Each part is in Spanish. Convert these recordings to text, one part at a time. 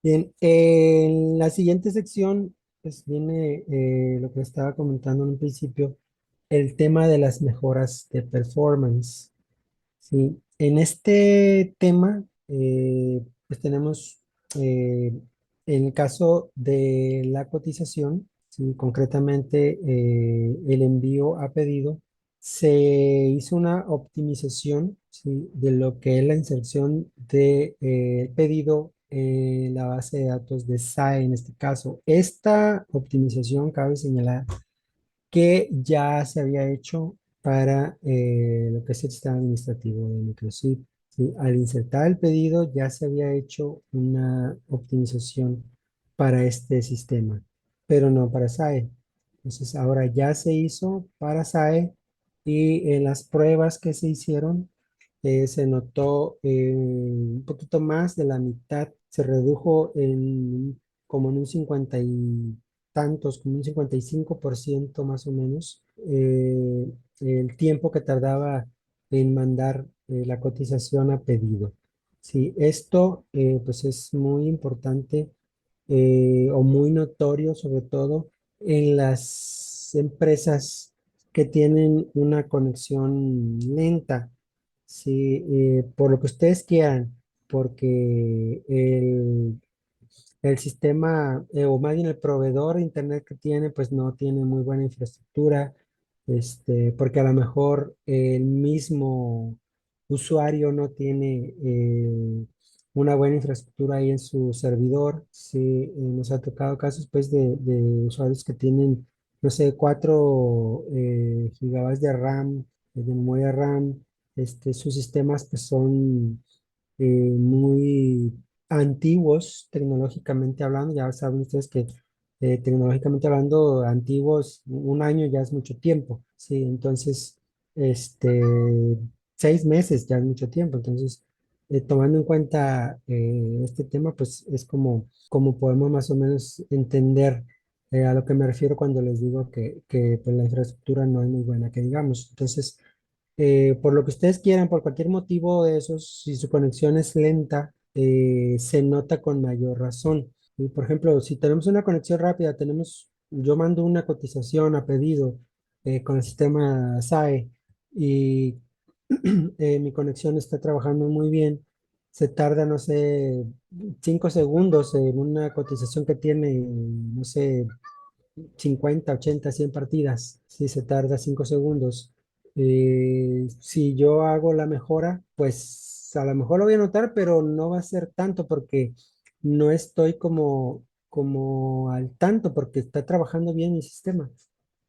Bien, en la siguiente sección, pues viene lo que estaba comentando en un principio, el tema de las mejoras de performance. Sí, en este tema, pues tenemos, en el caso de la cotización, sí, concretamente el envío a pedido, se hizo una optimización, sí, de lo que es la inserción de pedido en la base de datos de SAE en este caso. Esta optimización, cabe señalar, que ya se había hecho para lo que es el sistema administrativo de Microsoft. ¿Sí? Al insertar el pedido ya se había hecho una optimización para este sistema, pero no para SAE. Entonces ahora ya se hizo para SAE y en las pruebas que se hicieron se notó un poquito más de la mitad, se redujo como en un 50 y tantos, como un 55% más o menos, el tiempo que tardaba en mandar la cotización a pedido. Sí, esto pues es muy importante o muy notorio, sobre todo en las empresas que tienen una conexión lenta. Sí, por lo que ustedes quieran, porque el sistema, o más bien el proveedor de internet que tiene, pues no tiene muy buena infraestructura, porque a lo mejor el mismo usuario no tiene una buena infraestructura ahí en su servidor. Sí, nos ha tocado casos pues de usuarios que tienen, no sé, 4 gigabytes de RAM, de memoria RAM. Sus sistemas pues son muy antiguos tecnológicamente hablando. Ya saben ustedes que tecnológicamente hablando, antiguos, un año ya es mucho tiempo, ¿sí? Entonces, este, 6 meses ya es mucho tiempo. Entonces, tomando en cuenta este tema, pues es como podemos más o menos entender a lo que me refiero cuando les digo que pues, la infraestructura no es muy buena, que digamos. Entonces, por lo que ustedes quieran, por cualquier motivo de esos, si su conexión es lenta, se nota con mayor razón. Y, por ejemplo, si tenemos una conexión rápida, yo mando una cotización a pedido con el sistema SAE y mi conexión está trabajando muy bien. Se tarda, no sé, 5 segundos en una cotización que tiene, no sé, 50 80 100 partidas, si se tarda 5 segundos. Si yo hago la mejora, pues a lo mejor lo voy a notar, pero no va a ser tanto porque no estoy como al tanto porque está trabajando bien mi sistema.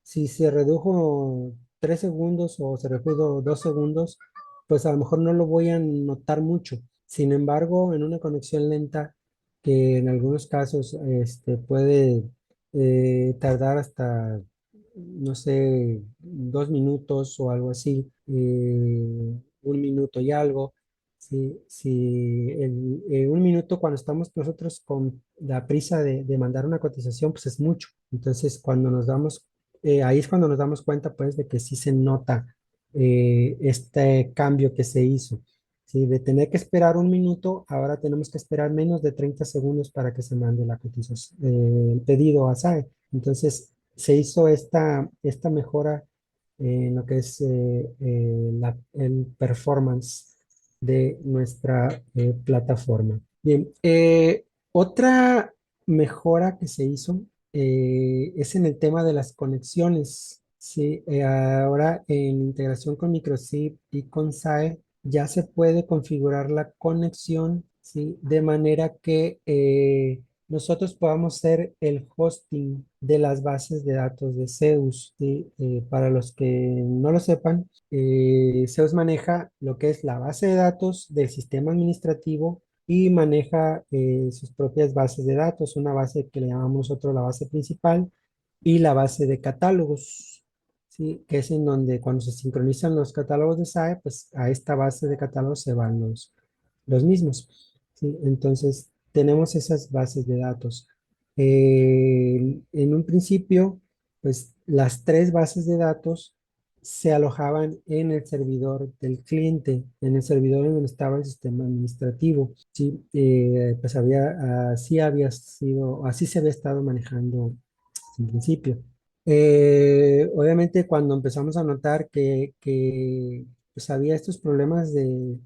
Si se redujo 3 segundos o se redujo 2 segundos, pues a lo mejor no lo voy a notar mucho. Sin embargo, en una conexión lenta, que en algunos casos puede tardar hasta, no sé, 2 minutos o algo así, 1 minuto y algo. Si 1 minuto cuando estamos nosotros con la prisa de mandar una cotización, pues es mucho. Entonces, ahí es cuando nos damos cuenta, pues, de que sí se nota este cambio que se hizo. Sí, de tener que esperar 1 minuto, ahora tenemos que esperar menos de 30 segundos para que se mande la cotización, el pedido a SAE. Entonces, se hizo esta mejora en lo que es el performance de nuestra plataforma. Bien, otra mejora que se hizo es en el tema de las conexiones. Sí, ahora en integración con Microchip y con SAE ya se puede configurar la conexión, ¿sí? De manera que nosotros podamos ser el hosting de las bases de datos de Zeus, ¿sí? Para los que no lo sepan, Zeus maneja lo que es la base de datos del sistema administrativo y maneja sus propias bases de datos, una base que le llamamos nosotros la base principal y la base de catálogos. ¿Sí? Que es en donde cuando se sincronizan los catálogos de SAE, pues a esta base de catálogos se van los mismos. ¿Sí? Entonces, tenemos esas bases de datos. En un principio, pues las tres bases de datos se alojaban en el servidor del cliente, en el servidor en donde estaba el sistema administrativo. Sí, pues así había sido, así se había estado manejando en principio. Obviamente cuando empezamos a notar que pues había estos problemas de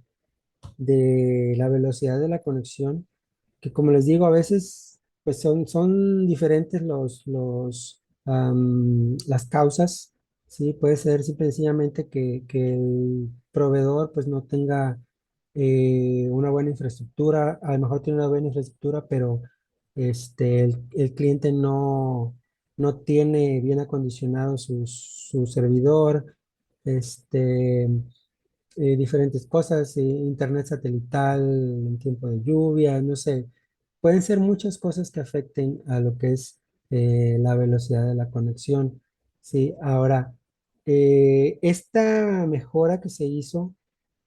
la velocidad de la conexión, que como les digo, a veces pues son diferentes las causas, ¿sí? Puede ser simple y sencillamente que el proveedor pues no tenga una buena infraestructura, a lo mejor tiene una buena infraestructura, pero el cliente no tiene bien acondicionado su servidor, este diferentes cosas, internet satelital en tiempo de lluvia, no sé, pueden ser muchas cosas que afecten a lo que es la velocidad de la conexión. Sí, ahora, esta mejora que se hizo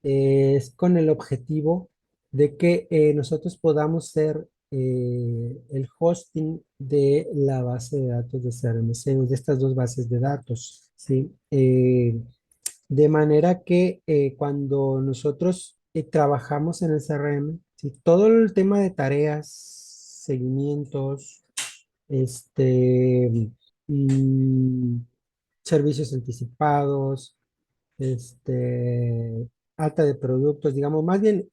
es con el objetivo de que nosotros podamos ser el hosting de la base de datos de CRM, de estas dos bases de datos, ¿sí? De manera que cuando nosotros trabajamos en el CRM, ¿sí? Todo el tema de tareas, seguimientos, este, mm, servicios anticipados, este, alta de productos, digamos, más bien,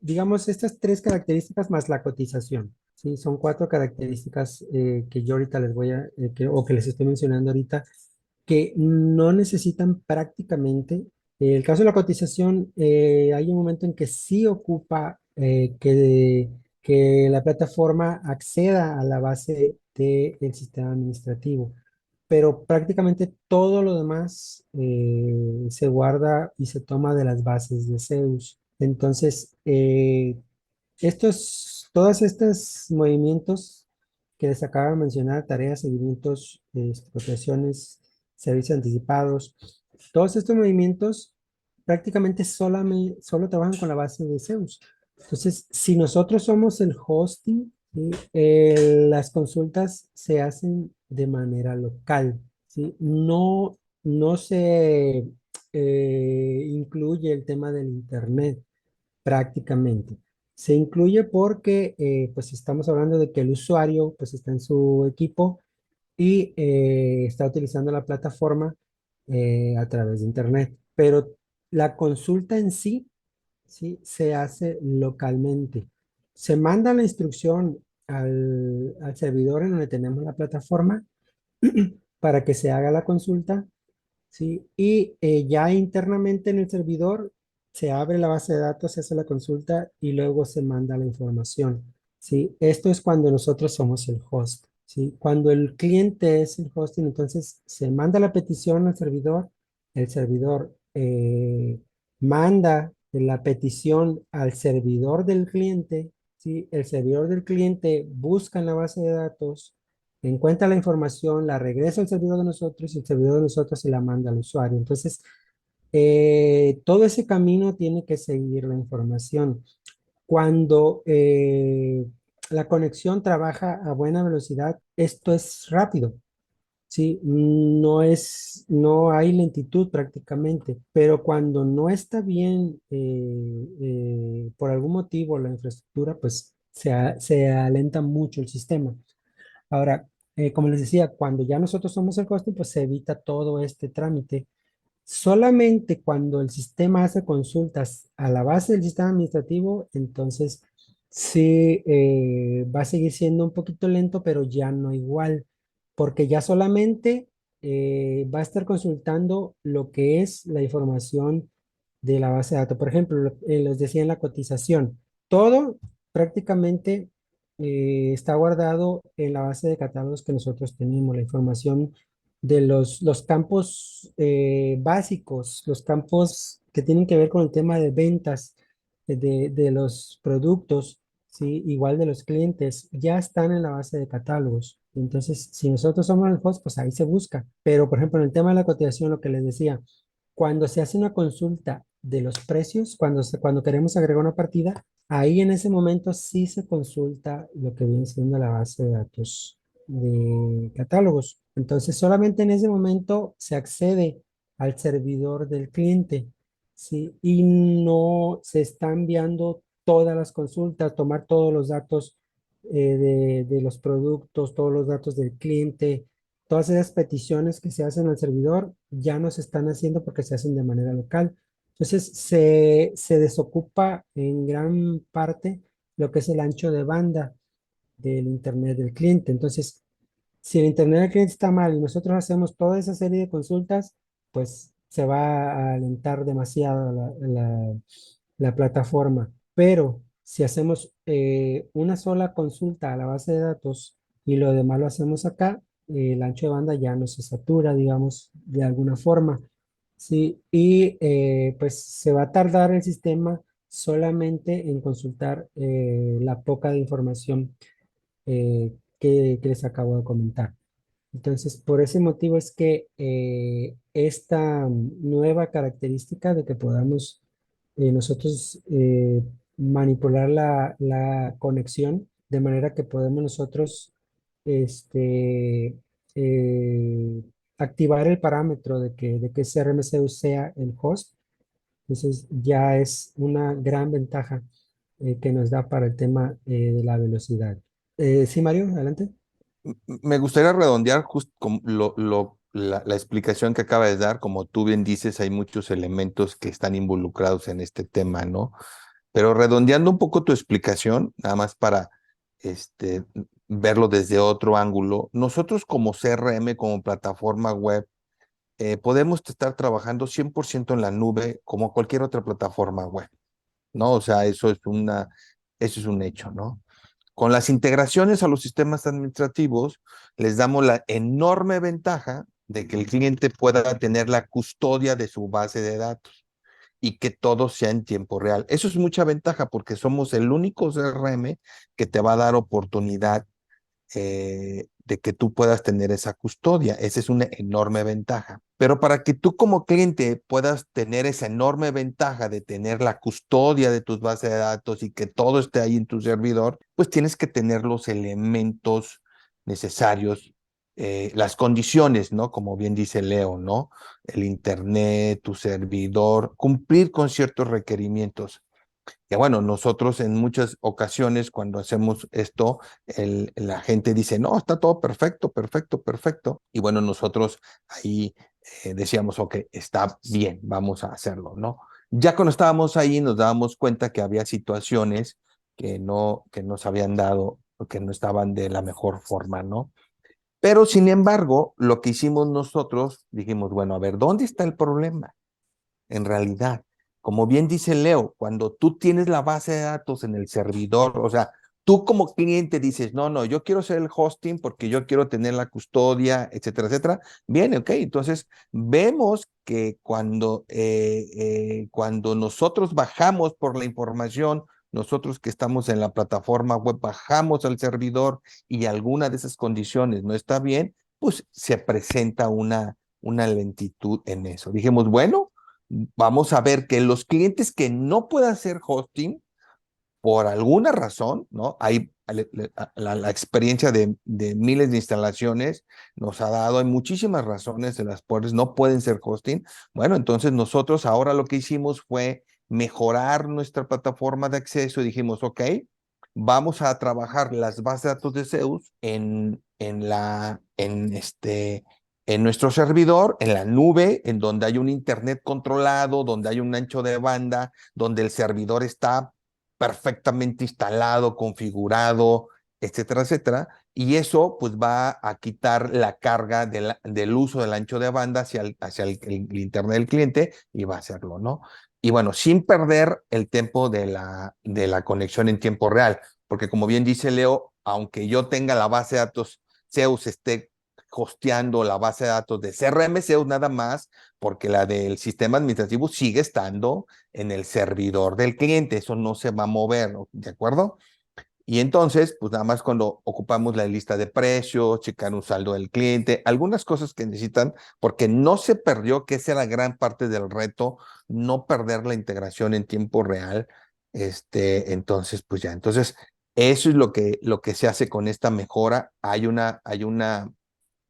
digamos, estas tres características más la cotización, ¿sí? Son cuatro características que yo ahorita les voy a, o que les estoy mencionando ahorita, que no necesitan prácticamente. El caso de la cotización, hay un momento en que sí ocupa que la plataforma acceda a la base del sistema administrativo, pero prácticamente todo lo demás se guarda y se toma de las bases de Zeus. Entonces, todos estos movimientos que les acabo de mencionar, tareas, seguimientos, expropiaciones, servicios anticipados, todos estos movimientos prácticamente solo trabajan con la base de Zeus. Entonces, si nosotros somos el hosting, ¿sí? Las consultas se hacen de manera local, ¿sí? No se incluye el tema del internet prácticamente. Se incluye porque pues estamos hablando de que el usuario pues está en su equipo y está utilizando la plataforma a través de internet. Pero la consulta en sí, sí se hace localmente. Se manda la instrucción al servidor en donde tenemos la plataforma para que se haga la consulta. ¿Sí? Y ya internamente en el servidor se abre la base de datos, se hace la consulta y luego se manda la información. ¿Sí? Esto es cuando nosotros somos el host. ¿Sí? Cuando el cliente es el hosting, entonces se manda la petición al servidor, el servidor manda la petición al servidor del cliente, ¿sí? El servidor del cliente busca en la base de datos, encuentra la información, la regresa al servidor de nosotros y el servidor de nosotros se la manda al usuario. Entonces, todo ese camino tiene que seguir la información. Cuando la conexión trabaja a buena velocidad, esto es rápido. Sí, no hay lentitud prácticamente, pero cuando no está bien, por algún motivo la infraestructura, pues se alenta mucho el sistema. Ahora, como les decía, cuando ya nosotros somos el hosting, pues se evita todo este trámite. Solamente cuando el sistema hace consultas a la base del sistema administrativo, entonces sí va a seguir siendo un poquito lento, pero ya no igual, porque ya solamente va a estar consultando lo que es la información de la base de datos. Por ejemplo, les decía en la cotización, todo prácticamente está guardado en la base de catálogos que nosotros tenemos, la información de los campos básicos, los campos que tienen que ver con el tema de ventas de los productos, ¿sí? Igual de los clientes, ya están en la base de catálogos. Entonces, si nosotros somos el host, pues ahí se busca. Pero, por ejemplo, en el tema de la cotización, lo que les decía, cuando se hace una consulta de los precios, cuando queremos agregar una partida, ahí en ese momento sí se consulta lo que viene siendo la base de datos de catálogos. Entonces, solamente en ese momento se accede al servidor del cliente, ¿sí? Y no se está enviando todas las consultas, tomar todos los datos de los productos, todos los datos del cliente, todas esas peticiones que se hacen al servidor ya no se están haciendo porque se hacen de manera local. Entonces, se desocupa en gran parte lo que es el ancho de banda del Internet del cliente. Entonces, si el Internet del cliente está mal y nosotros hacemos toda esa serie de consultas, pues se va a alentar demasiado la plataforma. Pero si hacemos una sola consulta a la base de datos y lo demás lo hacemos acá, el ancho de banda ya no se satura, digamos, de alguna forma. Sí, y pues se va a tardar el sistema solamente en consultar la poca de información que les acabo de comentar. Entonces, por ese motivo es que esta nueva característica de que podamos nosotros manipular la conexión de manera que podemos nosotros este, eh, activar el parámetro de que ese RMCU sea el host. Entonces, ya es una gran ventaja que nos da para el tema de la velocidad. Sí, Mario, adelante. Me gustaría redondear justo la explicación que acaba de dar. Como tú bien dices, hay muchos elementos que están involucrados en este tema, ¿no? Pero redondeando un poco tu explicación, nada más para este, verlo desde otro ángulo, nosotros como CRM, como plataforma web, podemos estar trabajando 100% en la nube como cualquier otra plataforma web, ¿no? O sea, eso es un hecho, ¿no? Con las integraciones a los sistemas administrativos, les damos la enorme ventaja de que el cliente pueda tener la custodia de su base de datos y que todo sea en tiempo real. Eso es mucha ventaja porque somos el único CRM que te va a dar oportunidad de que tú puedas tener esa custodia. Esa es una enorme ventaja. Pero para que tú como cliente puedas tener esa enorme ventaja de tener la custodia de tus bases de datos y que todo esté ahí en tu servidor, pues tienes que tener los elementos necesarios, las condiciones, ¿no? Como bien dice Leo, ¿no? El internet, tu servidor, cumplir con ciertos requerimientos. Que bueno, nosotros en muchas ocasiones cuando hacemos esto, la gente dice, no, está todo perfecto, perfecto, perfecto. Y bueno, nosotros ahí decíamos, ok, está bien, vamos a hacerlo, ¿no? Ya cuando estábamos ahí nos dábamos cuenta que había situaciones que no se habían dado, que no estaban de la mejor forma, ¿no? Pero sin embargo, lo que hicimos nosotros, dijimos, bueno, a ver, ¿dónde está el problema? En realidad. Como bien dice Leo, cuando tú tienes la base de datos en el servidor, o sea, tú como cliente dices, no, no, yo quiero ser el hosting porque yo quiero tener la custodia, etcétera, etcétera. Bien, ok, entonces vemos que cuando nosotros bajamos por la información, nosotros que estamos en la plataforma web, bajamos al servidor y alguna de esas condiciones no está bien, pues se presenta una lentitud en eso. Dijimos, bueno, vamos a ver que los clientes que no puedan hacer hosting, por alguna razón, ¿no? Hay la experiencia de miles de instalaciones nos ha dado, hay muchísimas razones de las cuales no pueden ser hosting. Bueno, entonces nosotros ahora lo que hicimos fue mejorar nuestra plataforma de acceso y dijimos, ok, vamos a trabajar las bases de datos de Zeus en nuestro servidor, en la nube, en donde hay un internet controlado, donde hay un ancho de banda, donde el servidor está perfectamente instalado, configurado, etcétera, etcétera. Y eso pues va a quitar la carga del uso del ancho de banda hacia el internet del cliente y va a hacerlo, ¿no? Y bueno, sin perder el tiempo de la conexión en tiempo real, porque como bien dice Leo, aunque yo tenga la base de datos Zeus esté hosteando la base de datos de CRM Zeus nada más, porque la del sistema administrativo sigue estando en el servidor del cliente, eso no se va a mover, ¿no? ¿De acuerdo? Y entonces, pues nada más cuando ocupamos la lista de precios, checar un saldo del cliente, algunas cosas que necesitan, porque no se perdió, que esa era gran parte del reto, no perder la integración en tiempo real. Entonces, pues ya, entonces, eso es lo que se hace con esta mejora. Hay una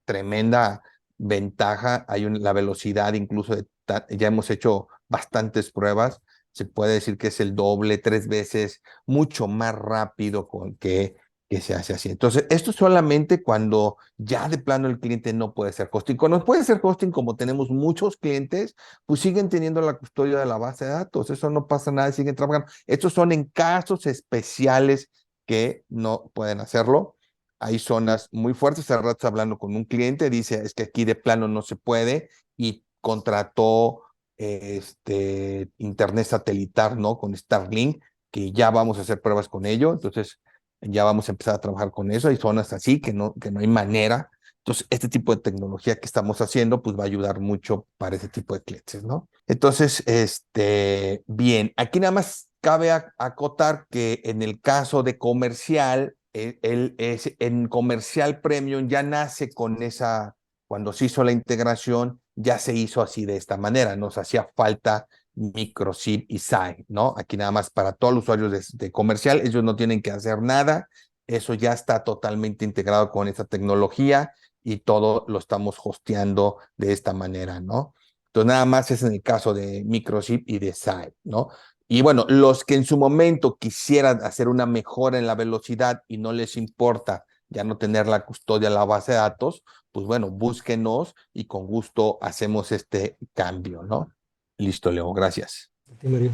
tremenda ventaja, la velocidad incluso, ya hemos hecho bastantes pruebas, se puede decir que es el doble, 3 veces, mucho más rápido que se hace así. Entonces, esto solamente cuando ya de plano el cliente no puede ser hosting. Cuando puede ser hosting, como tenemos muchos clientes, pues siguen teniendo la custodia de la base de datos, eso no pasa nada, siguen trabajando. Estos son en casos especiales que no pueden hacerlo. Hay zonas muy fuertes. Hace rato hablando con un cliente, dice, es que aquí de plano no se puede y contrató internet satelital, ¿no? Con Starlink, que ya vamos a hacer pruebas con ello. Entonces, ya vamos a empezar a trabajar con eso. Hay zonas así que no hay manera. Entonces, este tipo de tecnología que estamos haciendo, pues va a ayudar mucho para ese tipo de clientes, ¿no? Entonces, bien, aquí nada más cabe acotar que en el caso de comercial, en comercial premium ya nace con esa, cuando se hizo la integración, ya se hizo así de esta manera, nos hacía falta microSIM y SAI, ¿no? Aquí nada más para todos los usuarios de comercial, ellos no tienen que hacer nada, eso ya está totalmente integrado con esta tecnología y todo lo estamos hosteando de esta manera, ¿no? Entonces, nada más es en el caso de microchip y de SAI, ¿no? Y bueno, los que en su momento quisieran hacer una mejora en la velocidad y no les importa ya no tener la custodia de la base de datos, pues bueno, búsquenos y con gusto hacemos este cambio, ¿no? Listo, Leo, gracias. Sí, Mario.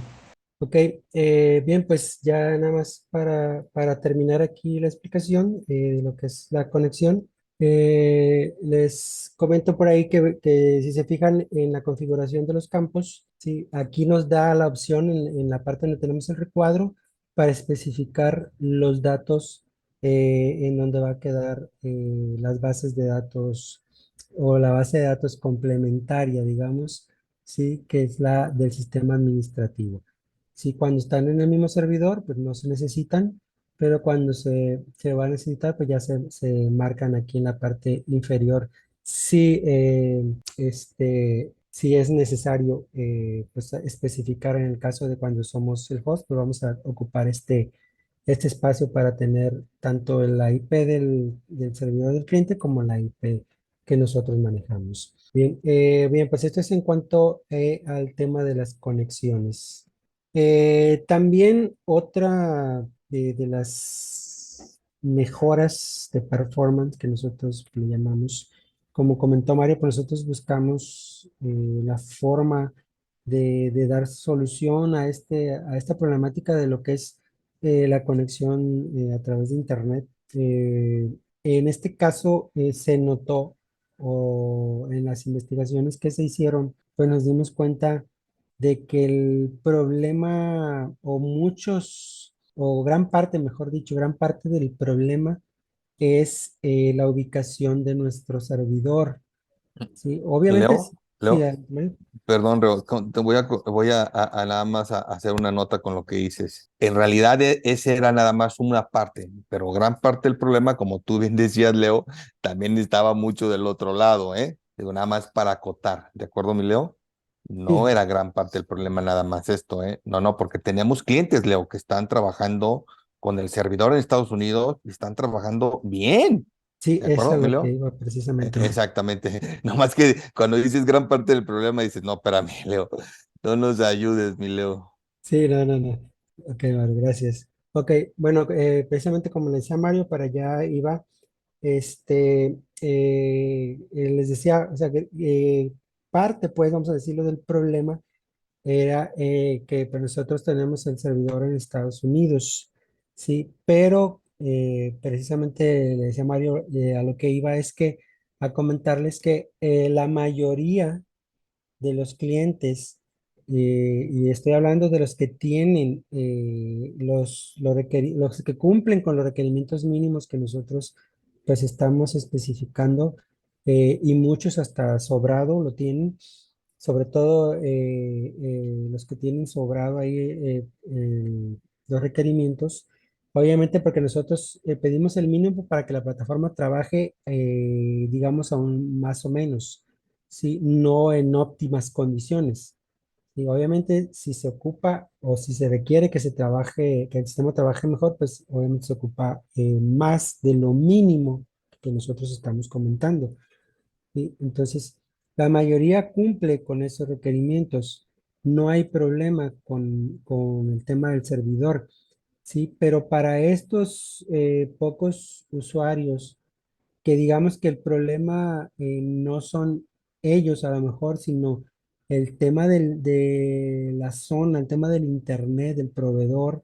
Ok, bien, pues ya nada más para terminar aquí la explicación de lo que es la conexión, les comento por ahí que si se fijan en la configuración de los campos, sí, aquí nos da la opción en la parte donde tenemos el recuadro para especificar los datos en donde va a quedar las bases de datos o la base de datos complementaria, digamos, sí, que es la del sistema administrativo. Sí, cuando están en el mismo servidor, pues no se necesitan, pero cuando se va a necesitar, pues ya se marcan aquí en la parte inferior. Si, si es necesario pues, especificar en el caso de cuando somos el host, pues vamos a ocupar este espacio para tener tanto la IP del servidor del cliente como la IP que nosotros manejamos. Bien, bien, pues esto es en cuanto al tema de las conexiones. También otra de las mejoras de performance que nosotros le llamamos, como comentó Mario, pues nosotros buscamos la forma de dar solución a esta problemática de lo que es la conexión a través de Internet. En este caso se notó o en las investigaciones que se hicieron, pues nos dimos cuenta de que el problema o muchos, o gran parte, mejor dicho, gran parte del problema es la ubicación de nuestro servidor. Sí, obviamente, Leo, sí, sí, Leo, Mario. perdón, Reo, te voy a nada más a hacer una nota con lo que dices. En realidad, ese era nada más una parte, pero gran parte del problema, como tú bien decías, Leo, también estaba mucho del otro lado, ¿eh? Digo, nada más para acotar, ¿de acuerdo, mi Leo? No Sí, era gran parte del problema nada más esto, ¿eh? No, no, porque teníamos clientes, Leo, que están trabajando con el servidor en Estados Unidos y están trabajando bien, sí, ¿de eso acuerdo, es mi lo que Leo? iba precisamente, Mario. Exactamente. No más que cuando dices gran parte del problema, dices, no, espérame, Leo, no nos ayudes, mi Leo. Sí, no, no, no. Ok, Mario, gracias. Ok, bueno, precisamente como le decía Mario, para allá iba. Les decía, o sea, que parte, pues, vamos a decirlo, del problema era que pues, nosotros tenemos el servidor en Estados Unidos, sí, pero precisamente le decía Mario, a lo que iba es que a comentarles que la mayoría de los clientes, y estoy hablando de los que tienen los que cumplen con los requerimientos mínimos que nosotros pues estamos especificando, y muchos hasta sobrado lo tienen, sobre todo los que tienen sobrado ahí los requerimientos. Obviamente porque nosotros pedimos el mínimo para que la plataforma trabaje, digamos, aún más o menos, ¿sí? No en óptimas condiciones. Y obviamente si se ocupa o si se requiere que se trabaje, que el sistema trabaje mejor, pues obviamente se ocupa más de lo mínimo que nosotros estamos comentando. ¿sí? Entonces, la mayoría cumple con esos requerimientos. No hay problema con el tema del servidor, ¿sí? Pero para estos pocos usuarios, que digamos que el problema no son ellos a lo mejor, sino el tema de la zona, el tema del internet, del proveedor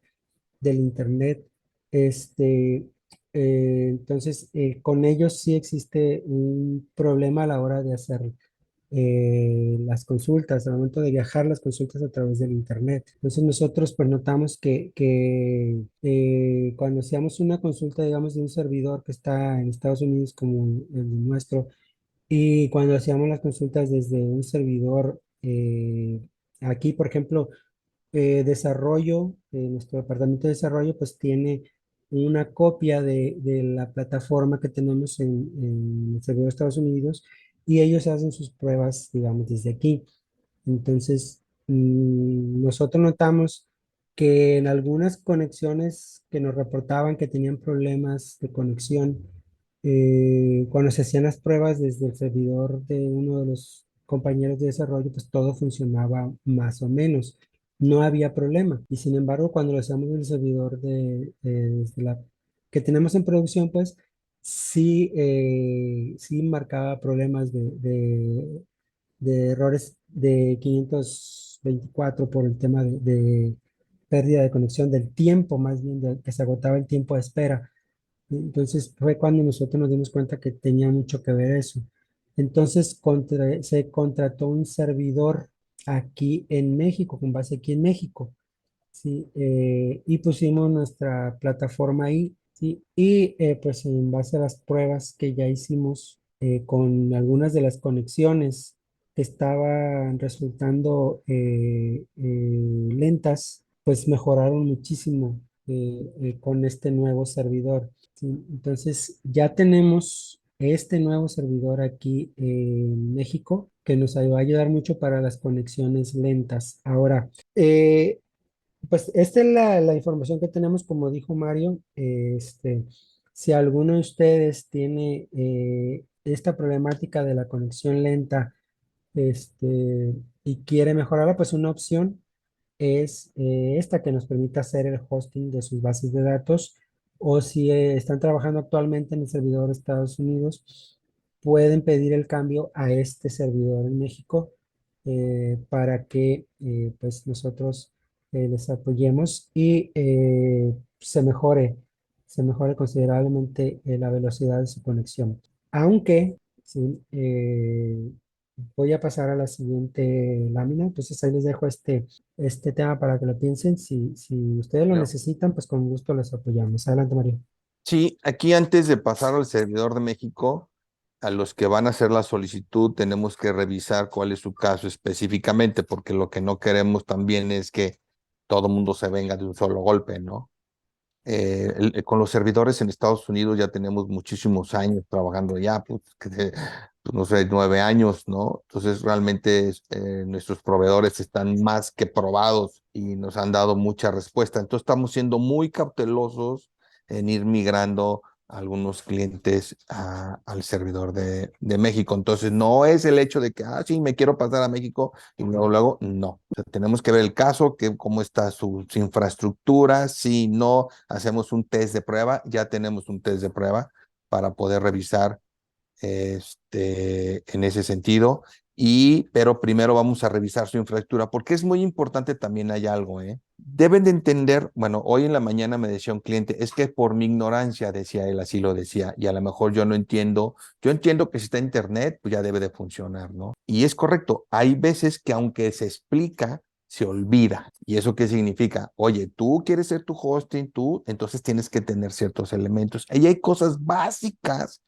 del internet, este, entonces con ellos sí existe un problema a la hora de hacer las consultas, al momento de viajar las consultas a través del internet. Entonces nosotros pues notamos que cuando hacíamos una consulta, digamos, de un servidor que está en Estados Unidos como el nuestro, y cuando hacíamos las consultas desde un servidor aquí, por ejemplo, desarrollo, nuestro departamento de desarrollo, pues tiene una copia de la plataforma que tenemos en el servidor de Estados Unidos y ellos hacen sus pruebas, digamos, desde aquí. Entonces, nosotros notamos que en algunas conexiones que nos reportaban que tenían problemas de conexión, cuando se hacían las pruebas desde el servidor de uno de los compañeros de desarrollo, pues todo funcionaba más o menos. No había problema. Y sin embargo, cuando lo hacíamos en el servidor desde la que tenemos en producción, pues sí, sí marcaba problemas de errores de 524 por el tema de pérdida de conexión, del tiempo más bien, que se agotaba el tiempo de espera. Entonces fue cuando nosotros nos dimos cuenta que tenía mucho que ver eso. Entonces se contrató un servidor aquí en México, con base aquí en México. Sí, y pusimos nuestra plataforma ahí, sí, y pues en base a las pruebas que ya hicimos con algunas de las conexiones que estaban resultando lentas, pues mejoraron muchísimo con este nuevo servidor. ¿Sí? Entonces ya tenemos este nuevo servidor aquí en México que nos va a ayudar mucho para las conexiones lentas. Ahora, pues esta es la información que tenemos, como dijo Mario. Si alguno de ustedes tiene esta problemática de la conexión lenta, y quiere mejorarla, pues una opción es esta que nos permite hacer el hosting de sus bases de datos. O si están trabajando actualmente en el servidor de Estados Unidos, pueden pedir el cambio a este servidor en México para que pues nosotros les apoyemos y se mejore considerablemente la velocidad de su conexión. Aunque, sí, voy a pasar a la siguiente lámina. Entonces ahí les dejo este tema para que lo piensen. Si ustedes lo Claro. necesitan, pues con gusto les apoyamos. Adelante, Mario. Sí, aquí antes de pasar al servidor de México, a los que van a hacer la solicitud tenemos que revisar cuál es su caso específicamente, porque lo que no queremos también es que todo mundo se venga de un solo golpe, ¿no? Con los servidores en Estados Unidos ya tenemos muchísimos años trabajando ya, pues, pues, no sé, 9 años, ¿no? Entonces realmente nuestros proveedores están más que probados y nos han dado mucha respuesta. Entonces estamos siendo muy cautelosos en ir migrando algunos clientes al servidor de México. Entonces no es el hecho de que, sí, me quiero pasar a México y luego, no. O sea, tenemos que ver el caso, cómo está su infraestructura. Si no hacemos un test de prueba, ya tenemos un test de prueba para poder revisar en ese sentido. Pero primero vamos a revisar su infraestructura, porque es muy importante también hay algo, ¿eh? Deben de entender, bueno, hoy en la mañana me decía un cliente, es que por mi ignorancia, decía él, así lo decía, y a lo mejor yo no entiendo, yo entiendo que si está internet, pues ya debe de funcionar, ¿no? Y es correcto, hay veces que aunque se explica, se olvida. ¿Y eso qué significa? Oye, tú quieres ser tu hosting, tú, entonces tienes que tener ciertos elementos. Ahí hay cosas básicas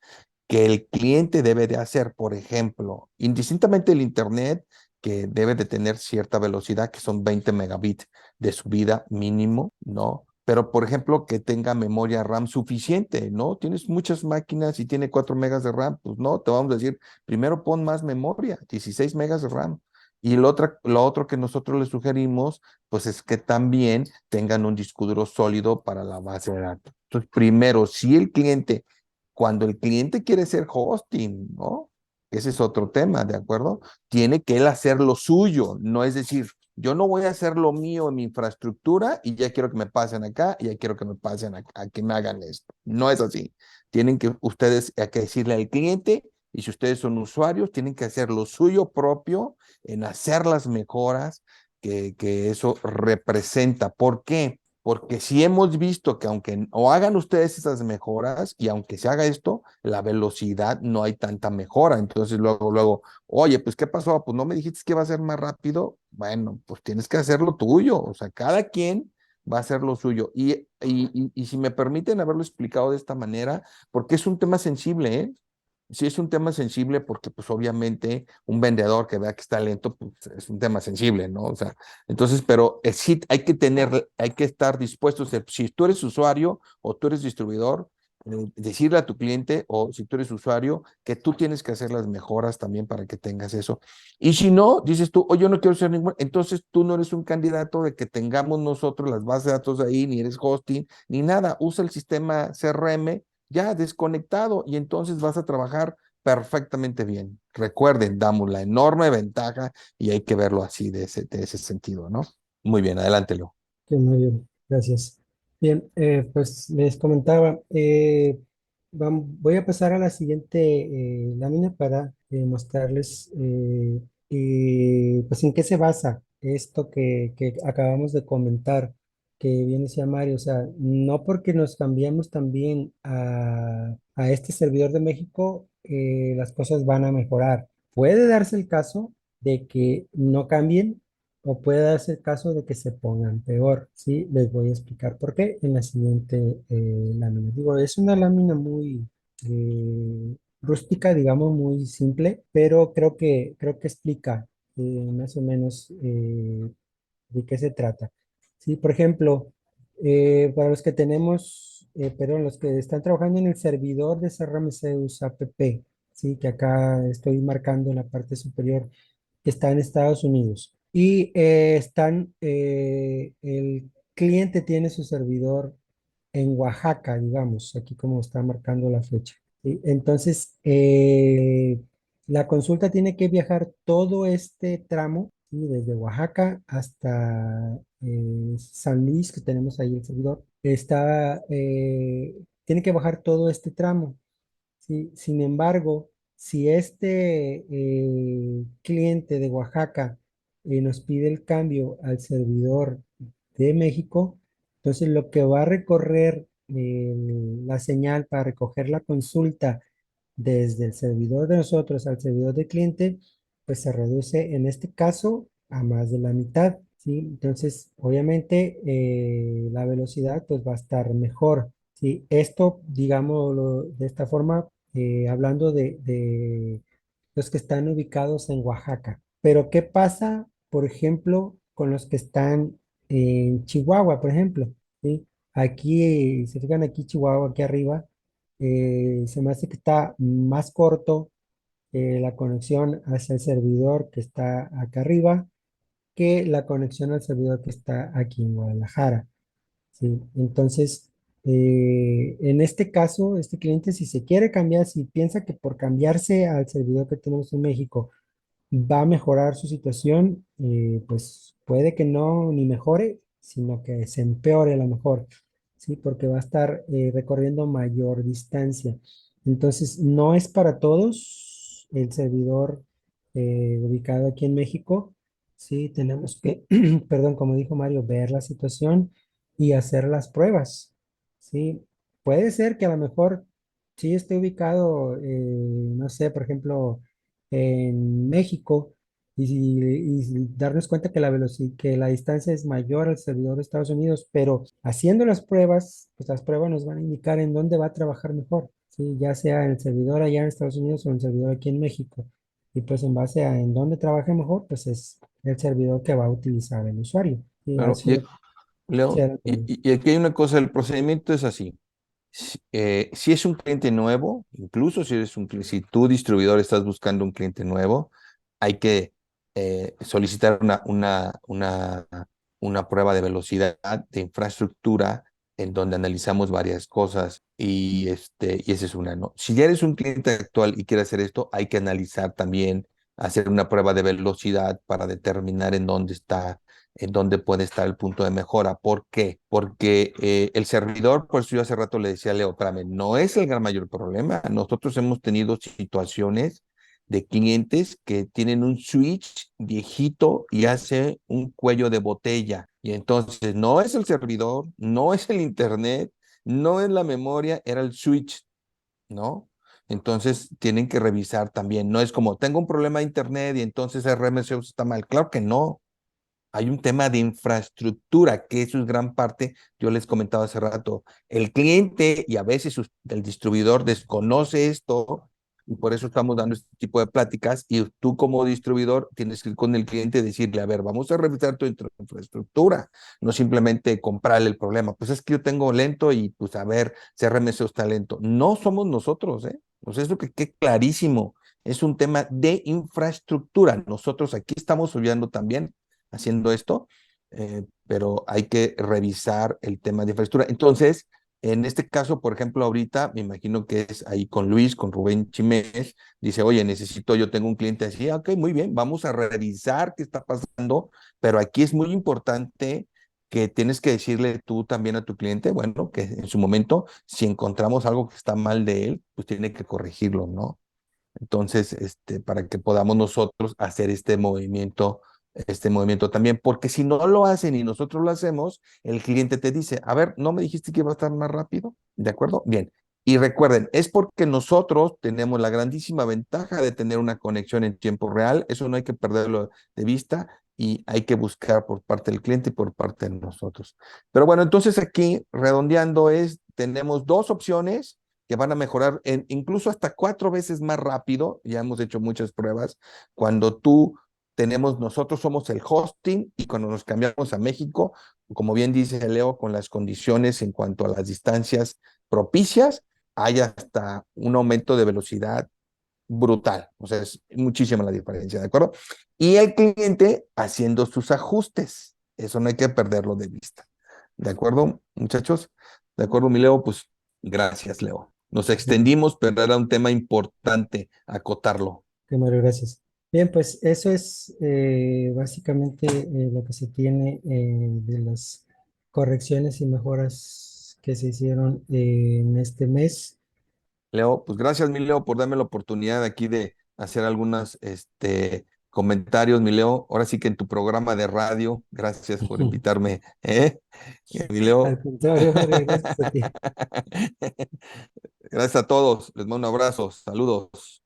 que el cliente debe de hacer, por ejemplo, indistintamente el Internet, que debe de tener cierta velocidad, que son 20 megabits de subida mínimo, ¿no? Pero, por ejemplo, que tenga memoria RAM suficiente, ¿no? Tienes muchas máquinas y tiene 4 megas de RAM, pues no, te vamos a decir, primero pon más memoria, 16 megas de RAM. Y lo otro que nosotros le sugerimos, pues es que también tengan un disco duro sólido para la base de datos. Entonces, primero, si el cliente cuando el cliente quiere ser hosting, ¿no? Ese es otro tema, ¿de acuerdo? Tiene que él hacer lo suyo, no es decir, yo no voy a hacer lo mío en mi infraestructura y ya quiero que me pasen acá y ya quiero que me pasen a que me hagan esto. No es así. Tienen que ustedes hay que decirle al cliente y si ustedes son usuarios, tienen que hacer lo suyo propio en hacer las mejoras que eso representa. ¿Por qué? Porque si hemos visto que aunque o hagan ustedes esas mejoras y aunque se haga esto, la velocidad no hay tanta mejora. Entonces luego, oye, pues ¿qué pasó? Pues no me dijiste que iba a ser más rápido. Bueno, pues tienes que hacer lo tuyo. O sea, cada quien va a hacer lo suyo. Y si me permiten haberlo explicado de esta manera, porque es un tema sensible, ¿eh? Sí, es un tema sensible porque pues obviamente un vendedor que vea que está lento, pues es un tema sensible, ¿no? O sea, entonces, pero sí hay que estar dispuestos, si tú eres usuario o tú eres distribuidor, decirle a tu cliente o si tú eres usuario que tú tienes que hacer las mejoras también para que tengas eso. Y si no, dices tú, oye, yo no quiero ser ningún, entonces tú no eres un candidato de que tengamos nosotros las bases de datos ahí, ni eres hosting, ni nada. Usa el sistema CRM ya desconectado y entonces vas a trabajar perfectamente bien. Recuerden, damos la enorme ventaja y hay que verlo así de ese sentido, ¿no? Muy bien, adelante, Leo. Que muy bien, gracias. Bien, pues les comentaba, voy a pasar a la siguiente lámina para mostrarles pues en qué se basa esto que acabamos de comentar, que bien decía Mario, o sea, no porque nos cambiamos también a este servidor de México, las cosas van a mejorar. Puede darse el caso de que no cambien o puede darse el caso de que se pongan peor, ¿sí? Les voy a explicar por qué en la siguiente lámina. Digo, es una lámina muy rústica, digamos, muy simple, pero creo que explica más o menos de qué se trata. Sí, por ejemplo, para los que tenemos, perdón, los que están trabajando en el servidor de CRM Zeus app, sí, que acá estoy marcando en la parte superior, que está en Estados Unidos. Y el cliente tiene su servidor en Oaxaca, digamos, aquí como está marcando la fecha. ¿Sí? Entonces, la consulta tiene que viajar todo este tramo, ¿sí? Desde Oaxaca hasta San Luis, que tenemos ahí el servidor. Tiene que bajar todo este tramo. ¿Sí? Sin embargo, si este cliente de Oaxaca nos pide el cambio al servidor de México, entonces lo que va a recorrer la señal para recoger la consulta desde el servidor de nosotros al servidor del cliente, pues se reduce en este caso a más de la mitad, ¿sí? Entonces, obviamente, la velocidad pues va a estar mejor, ¿sí? Esto, digámoslo de esta forma, hablando de los que están ubicados en Oaxaca. Pero, ¿qué pasa, por ejemplo, con los que están en Chihuahua, por ejemplo? ¿Sí? Aquí, se fijan aquí Chihuahua, aquí arriba, se me hace que está más corto la conexión hacia el servidor que está acá arriba que la conexión al servidor que está aquí en Guadalajara. ¿Sí? Entonces, en este caso, este cliente, si se quiere cambiar, si piensa que por cambiarse al servidor que tenemos en México va a mejorar su situación, pues puede que no ni mejore, sino que se empeore a lo mejor, ¿sí? Porque va a estar recorriendo mayor distancia. Entonces, no es para todos el servidor ubicado aquí en México, ¿sí? Tenemos que, perdón, como dijo Mario, ver la situación y hacer las pruebas, ¿sí? Puede ser que a lo mejor sí esté ubicado, no sé, por ejemplo, en México y darnos cuenta que que la distancia es mayor al servidor de Estados Unidos, pero haciendo las pruebas, pues las pruebas nos van a indicar en dónde va a trabajar mejor, ¿sí? Ya sea en el servidor allá en Estados Unidos o en el servidor aquí en México. Y pues en base a en dónde trabaje mejor, pues es el servidor que va a utilizar el usuario. Y a Claro, eso Leo, quisiera terminar. y aquí hay una cosa, el procedimiento es así. Si es un cliente nuevo, incluso si eres si tú distribuidor estás buscando un cliente nuevo, hay que solicitar una prueba de velocidad de infraestructura en donde analizamos varias cosas y esa es una, ¿no? Si ya eres un cliente actual y quieres hacer esto, hay que analizar también, hacer una prueba de velocidad para determinar en dónde puede estar el punto de mejora. ¿Por qué? Porque el servidor, por eso yo hace rato le decía a Leo, espérame, no es el gran mayor problema. Nosotros hemos tenido situaciones de clientes que tienen un switch viejito y hace un cuello de botella. Y entonces no es el servidor, no es el internet, no es la memoria, era el switch, ¿no? Entonces tienen que revisar también. No es como, tengo un problema de internet y entonces RMC está mal. Claro que no. Hay un tema de infraestructura, que eso es gran parte, yo les comentaba hace rato, el cliente y a veces el distribuidor desconoce esto y por eso estamos dando este tipo de pláticas y tú como distribuidor tienes que ir con el cliente y decirle, a ver, vamos a revisar tu infraestructura, no simplemente comprarle el problema, pues es que yo tengo lento y pues a ver, CRMSO está lento. No somos nosotros, ¿eh? Pues eso que quede clarísimo, es un tema de infraestructura. Nosotros aquí estamos subiendo también haciendo esto, pero hay que revisar el tema de infraestructura. Entonces, en este caso, por ejemplo, ahorita me imagino que es ahí con Luis, con Rubén Chiménez, dice, oye, yo tengo un cliente así, ok, muy bien, vamos a revisar qué está pasando, pero aquí es muy importante que tienes que decirle tú también a tu cliente, bueno, que en su momento, si encontramos algo que está mal de él, pues tiene que corregirlo, ¿no? Entonces, para que podamos nosotros hacer este movimiento también, porque si no lo hacen y nosotros lo hacemos, el cliente te dice, a ver, ¿no me dijiste que iba a estar más rápido? ¿De acuerdo? Bien. Y recuerden, es porque nosotros tenemos la grandísima ventaja de tener una conexión en tiempo real, eso no hay que perderlo de vista y hay que buscar por parte del cliente y por parte de nosotros. Pero bueno, entonces aquí, redondeando, tenemos dos opciones que van a mejorar incluso hasta 4 veces más rápido. Ya hemos hecho muchas pruebas. Cuando nosotros somos el hosting y cuando nos cambiamos a México, como bien dice Leo, con las condiciones en cuanto a las distancias propicias, hay hasta un aumento de velocidad brutal. O sea, es muchísima la diferencia, ¿de acuerdo? Y el cliente haciendo sus ajustes. Eso no hay que perderlo de vista. ¿De acuerdo, muchachos? ¿De acuerdo, mi Leo? Pues gracias, Leo. Nos extendimos, pero era un tema importante acotarlo. Que Mario, gracias. Bien, pues eso es básicamente lo que se tiene de las correcciones y mejoras que se hicieron en este mes. Leo, pues gracias, mi Leo, por darme la oportunidad aquí de hacer algunos comentarios, mi Leo. Ahora sí que en tu programa de radio, gracias por invitarme, ¿eh? Mi Al Leo. contrario, Mario, gracias a ti. Gracias a todos, les mando un abrazo, saludos.